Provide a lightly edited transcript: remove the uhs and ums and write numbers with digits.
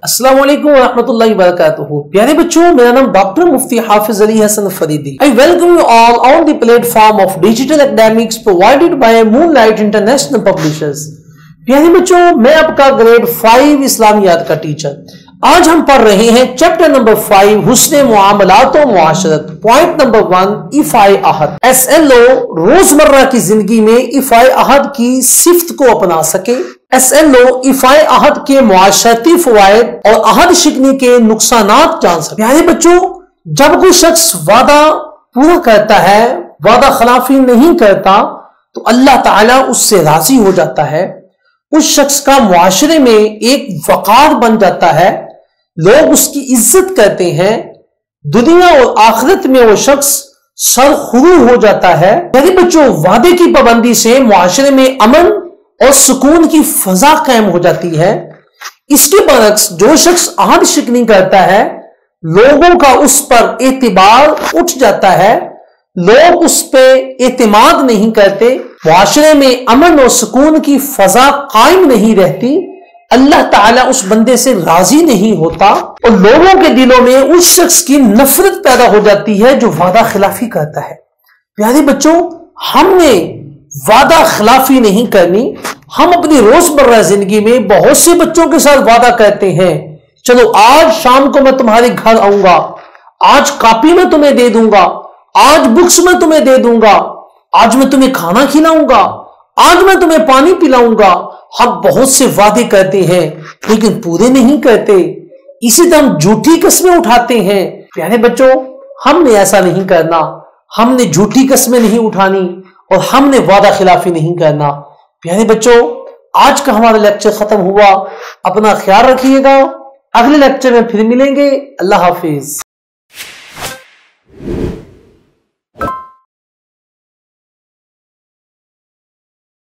अस्सलाम वालेकुम वरहमतुल्लाहि वबरकातुहू। प्यारे बच्चों, मेरा नाम doctor Mufti Hafiz Ali Hasan Faridi. I welcome you all on the platform of digital academics provided by Moonlight International Publishers। प्यारे बच्चों, मैं आपका ग्रेड 5 इस्लामियात का टीचर। आज हम पढ़ रहे हैं चैप्टर नंबर 5 हुस्न मुआमलात व मुआशरत। पॉइंट नंबर 1 इफ़ाए अहद। SLO रोजमर्रा की जिंदगी में इफ़ाए अहद की सिफ्त को अपना सके। SLO इफ़ाए अहद के मुआशरती फवायद और अहद शिकनी के नुकसानात जान सके। प्यारे बच्चों, जब कोई शख्स वादा पूरा करता है, वादा खिलाफी नहीं करता, तो अल्लाह ताला उससे राजी हो जाता है। उस शख्स का मुआशरे में एक वकार बन जाता है, लोग उसकी इज्जत करते हैं। दुनिया और आखिरत में वो शख्स सरखुरू हो जाता है। प्यारे बच्चों, वादे की पाबंदी से मुआशरे में अमन और सुकून की फजा कायम हो जाती है। इसके बरक्स जो शख्स अहद शिकनी करता है, लोगों का उस पर एतबार उठ जाता है, लोग उस पर एतमाद नहीं करते, मुआशरे में अमन और सुकून की फजा कायम नहीं रहती, अल्लाह ताला उस बंदे से राजी नहीं होता और लोगों के दिलों में उस शख्स की नफरत पैदा हो जाती है जो वादा खिलाफी करता है। प्यारे बच्चों, हमने वादा खिलाफी नहीं करनी। हम अपनी रोजमर्रा जिंदगी में बहुत से बच्चों के साथ वादा करते हैं, चलो आज शाम को मैं तुम्हारे घर आऊंगा, आज कॉपी में तुम्हें दे दूंगा, आज बुक्स में तुम्हें दे दूंगा, आज मैं तुम्हें खाना खिलाऊंगा, आज मैं तुम्हें पानी पिलाऊंगा। हम बहुत से वादे करते हैं लेकिन पूरे नहीं करते। इसी तरह हम झूठी कस्में उठाते हैं। प्यारे बच्चों, हमने ऐसा नहीं करना। हमने झूठी कस्में नहीं उठानी और हमने वादा खिलाफी नहीं करना। प्यारे बच्चों, आज का हमारा लेक्चर खत्म हुआ। अपना ख्याल रखिएगा, अगले लेक्चर में फिर मिलेंगे। अल्लाह हाफिज।